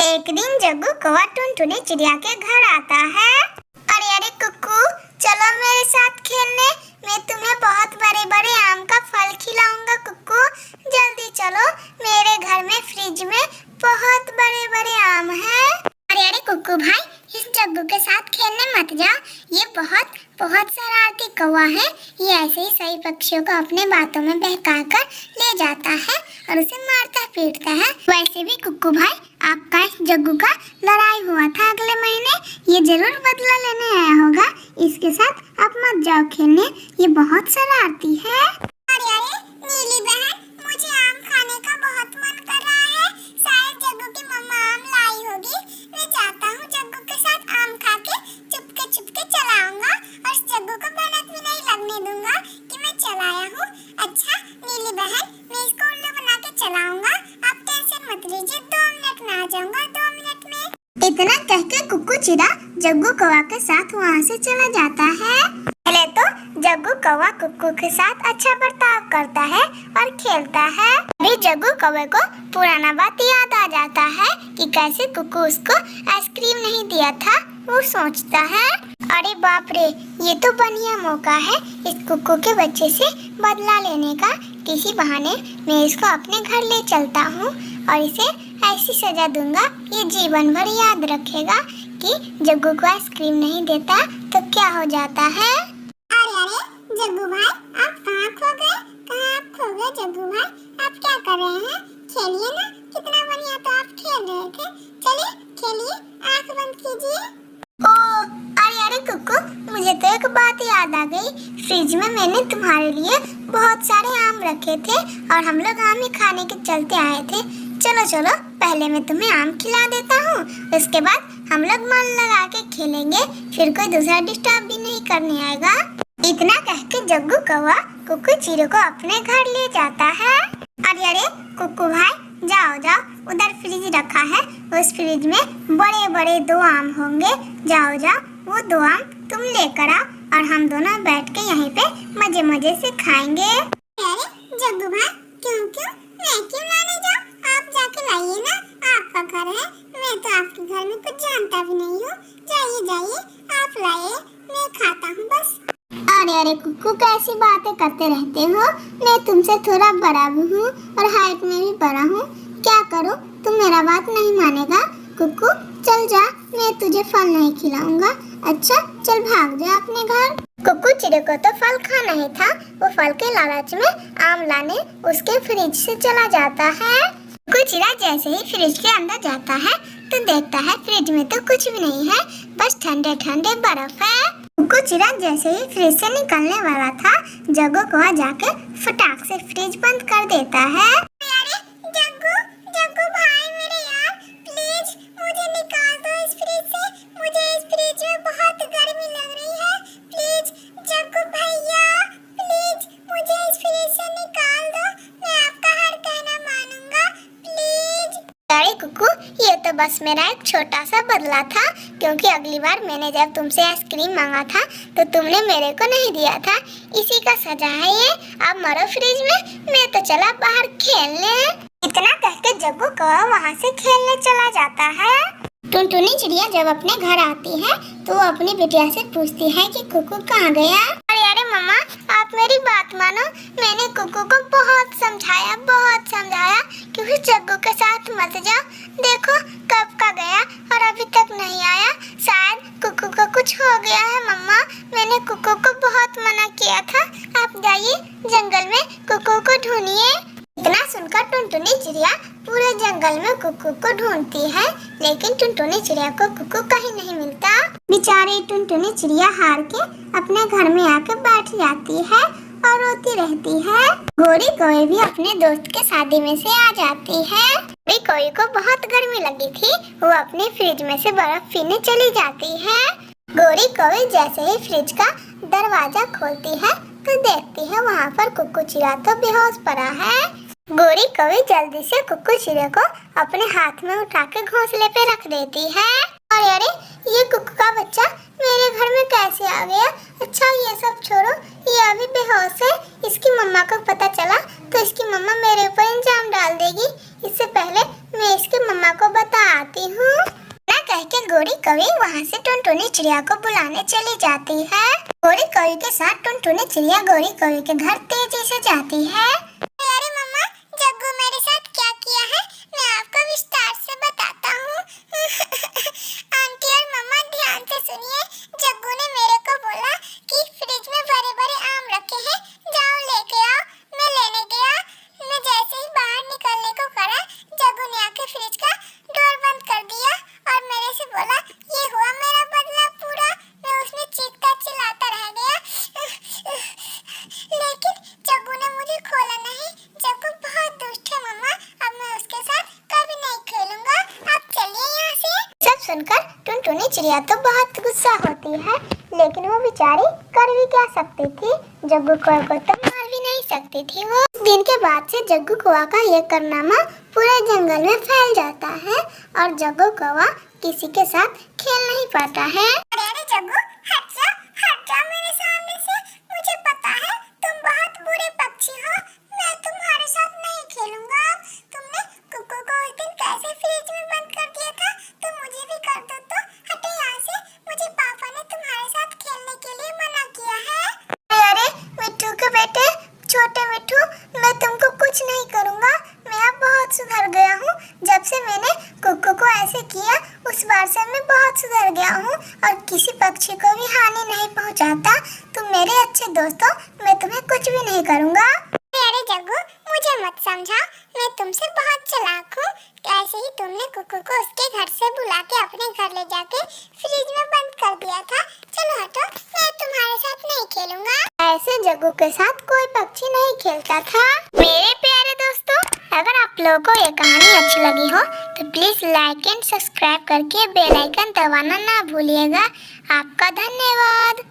एक दिन जग्गू कौवा टुनटुनी चिड़िया के घर आता है। अरे अरे कुक्कू, चलो मेरे साथ खेलने, मैं तुम्हें बहुत बड़े बड़े आम का फल खिलाऊंगा। कुक्कू जल्दी चलो, मेरे घर में फ्रिज में बहुत बड़े बड़े आम हैं। अरे अरे कुक्कू भाई, इस जग्गू के साथ खेलने मत जाओ, ये बहुत शरारती कौवा है। ये ऐसे ही सही पक्षियों को अपने बातों में बहकाकर ले जाता है और उसे मारता पीटता है। वैसे भी कुक्कू भाई, आपका इस जग्गू का लड़ाई हुआ था अगले महीने, ये जरूर बदला लेने आया होगा। इसके साथ आप मत जाओ खेलने, ये बहुत शरारती है। अरे अरे नीली बहन, मुझे आम खाने का बहुत मन कर रहा है। शायद जग्गू की मम्मा आम लाई होगी। मैं जाता हूँ, जग्गू के साथ आम खा के चुपके चला आऊंगा और जग्गू को भनक भी नहीं लगने दूंगा कि मैं चलाया हूँ। अच्छा नीली बहन, मैं इसको उल्लू बना के चलाऊंगा, आप टेंशन मत लीजिए, 2 मिनट में आ जाऊंगा, 2 मिनट में। इतना कह के कुक्कू चिड़ा जग्गू कौवा के साथ वहाँ से चला जाता है। पहले तो जग्गू कौवा कुक्कू के साथ अच्छा बर्ताव करता है और खेलता है। अभी जग्गू कौवे को पुराना बात याद आ जाता है कि कैसे कुक्कू उसको आइसक्रीम नहीं दिया था। वो सोचता है, अरे बाप रे, ये तो बढ़िया मौका है इस कुक्कू के बच्चे से बदला लेने का। किसी बहाने मैं इसको अपने घर ले चलता हूँ और इसे ऐसी सजा दूंगा, ये जीवन भर याद रखेगा कि जग्गू को आइसक्रीम नहीं देता तो क्या हो जाता है। अरे अरे जग्गू भाई, आप कहाँ खो गए? कहाँ आप खो गए जग्गू भाई? आप क्या कर रहे हैं? खेलिए ना, कितना बढ़िया तो आप खेल रहे थे। चलिए खेलिए, आँख बंद कीजिए। अरे कुक्कू, मुझे तो एक बात याद आ गई। फ्रिज में मैंने तुम्हारे लिए बहुत सारे आम रखे थे और हम लोग आम ही खाने के चलते आए थे। चलो चलो, पहले मैं तुम्हें आम खिला देता हूँ, उसके बाद हम लोग मन लगा के खेलेंगे, फिर कोई दूसरा डिस्टर्ब भी नहीं करने आएगा। इतना कह के जग्गू कौवा कुक्कू चिड़िया को अपने घर ले जाता है। अरे अरे कुक्कू भाई, जाओ जाओ, उधर फ्रिज रखा है, उस फ्रिज में बड़े बड़े 2 आम होंगे। जाओ जाओ, वो 2 आम तुम लेकर आओ और हम दोनों बैठ के यहीं पे मजे से खाएंगे। अरे जग्गू भाई, क्यों मैं क्यों लाने जाऊं? आप जाके लाइए ना, आपका घर है, मैं तो आपके घर में कुछ जानता भी नहीं हूँ। जाइए आप लाइए, मैं खाता हूँ बस। अरे कुक्कू, कैसी बातें करते रहते हो? मैं तुमसे थोड़ा बड़ा भी हूँ और हाइट में भी बड़ा हूँ। क्या करूँ, तुम मेरा बात नहीं मानेगा? कुक्कू चल जा, मैं तुझे फल नहीं खिलाऊंगा। अच्छा चल भाग जा अपने घर। कुक्कू चिड़िया को तो फल खाना ही था, वो फल के लालच में आम लाने उसके फ्रिज से चला जाता है। कुक्कू चिड़िया जैसे ही फ्रिज के अंदर जाता है तो देखता है फ्रिज में तो कुछ भी नहीं है, बस ठंडे ठंडे बर्फ है। कुक्कू चिड़िया जैसे ही फ्रिज से निकलने वाला था, जग्गू कौवा जाके फटाक से फ्रिज बंद कर देता है। अरे जग्गू भाई मेरे यार, प्लीज मुझे निकाल दो इस फ्रिज से, मुझे इस फ्रिज में बहुत गर्मी लग रही है। प्लीज जग्गू भैया, प्लीज मुझे इस फ्रिज से निकाल दो, मैं आपका हर कहना मानूंगा, प्लीज। अरे कुक्कू, ये तो बस मेरा एक छोटा सा बदला था, क्योंकि अगली बार मैंने जब तुमसे आइसक्रीम मांगा था तो तुमने मेरे को नहीं दिया था, इसी का सजा है ये। अब मरो फ्रिज में, मैं तो चला बाहर खेलने। इतना कह के जग्गू कौवा वहाँ से खेलने चला जाता है। टुनटुनी चिड़िया जब अपने घर आती है तो वो अपनी बिटिया से पूछती है कि कुक्कू कहाँ गया। अरे मम्मा, आप मेरी बात मानो, मैंने कुक्कू को बहुत समझाया कि उस जग्गू के साथ मत जाओ। देखो कब का गया और अभी तक नहीं आया। शायद कुक्कू को कुछ हो गया है मम्मा, मैंने कुक्कू को बहुत मना किया था। आप जाइए जंगल में कुक्कू को ढूंढिए। इतना सुनकर टुनटुनी चिड़िया पूरे जंगल में कुक्कू को ढूंढती है, लेकिन टुनटुनी चिड़िया को कुक्कू कहीं नहीं मिलता। बेचारी टुनटुनी चिड़िया हार के अपने घर में आकर बैठ जाती है और रोती रहती है। गोरी कोई भी अपने दोस्त के शादी में से आ जाती है। गोरी कोई को बहुत गर्मी लगी थी, वो अपने फ्रिज में से बर्फ पीने चली जाती है। गोरी कोई जैसे ही फ्रिज का दरवाजा खोलती है तो देखती है वहाँ पर कुक्कू चिड़िया तो बेहोश पड़ा है। गोरी कौवी जल्दी से कुक्कू चिड़िया को अपने हाथ में उठा के घोंसले पे रख देती है। अरे ये कुक्कू का बच्चा मेरे घर में कैसे आ गया? अच्छा ये सब छोड़ो, ये अभी बेहोश है, इसकी मम्मा को पता चला तो इसकी मम्मा मेरे ऊपर इल्जाम डाल देगी। इससे पहले मैं इसकी मम्मा को बता आती हूँ। गौरी कवि वहाँ से टुनटुनी चिड़िया को बुलाने चली जाती है। गौरी कवि के साथ टुनटुनी चिड़िया गौरी कवि के घर तेजी से जाती है। अरे मम्मा, जग्गू मेरे साथ क्या किया है मैं आपको विस्तार से बताता हूँ। आंटी और मम्मा ध्यान से सुनिए। जग्गू ने मेरे को बोला कि फ्रिज में बड़े बड़े आम रखे हैं, जाओ लेके आओ। मैं लेने गया। मैं जैसे ही बाहर निकलने को करा, जग्गू ने आके फ्रिज का डोर बंद कर दिया और मेरे से बोला, ये हुआ मेरा बदला पूरा। मैं उसमें चीखता चिल्लाता रह गया, लेकिन जग्गू ने मुझे खोला नहीं। जग्गू बहुत दुष्ट है मम्मा, अब मैं उसके साथ कभी नहीं खेलूंगा। आप चलिए यहाँ से। सब सुनकर टुनटुनी चिड़िया तो बहुत गुस्सा होती है, लेकिन वो बेचारी कर भी क्या सकती थी। जग्गू कौआ को तो मार भी नहीं सकती थी वो। दिन के बाद से जग्गू कौआ का ये कारनामा पूरे जंगल में फैल जाता है और जग्गू कौआ किसी के साथ खेल नहीं पाता है। अरे जग्गू, हट जा मेरे सामने से। मुझे पता है तुम बहुत बुरे पक्षी हो। मैं तुम्हारे साथ नहीं खेलूंगा। तुमने कुक्कू को उस दिन कैसे फ्रिज में बंद कर दिया था, तुम मुझे भी कर दो तो। हटो यहाँ से, मुझे पापा ने तुम्हारे साथ खेलने के लिए मना किया है। अरे मिट्टू के बेटे, छोटे मिट्टू, मैं तुमको कुछ नहीं करूँगा। मैं अब बहुत सुधर गया हूँ। जब से मैंने कुक्कू को ऐसे किया, उस बार से मैं बहुत सुधर गया हूँ और किसी पक्षी को भी हानि नहीं पहुँचाता। तुम मेरे अच्छे दोस्तों, मैं तुम्हें कुछ भी नहीं करूँगा। अरे जग्गू, मुझे मत समझाओ, मैं तुमसे बहुत चालाक हूँ। ऐसे ही तुमने कुक्कू को उसके घर से बुला के अपने घर ले जाके फ्रिज में बंद कर दिया था। चलो हटो, मैं तुम्हारे साथ नहीं खेलूंगा। ऐसे जग्गू के साथ कोई पक्षी नहीं खेलता था। मेरे प्यारे दोस्तों, अगर आप लोगों को ये कहानी अच्छी लगी हो तो प्लीज लाइक एंड सब्सक्राइब करके बेल आइकन दबाना ना भूलिएगा। आपका धन्यवाद।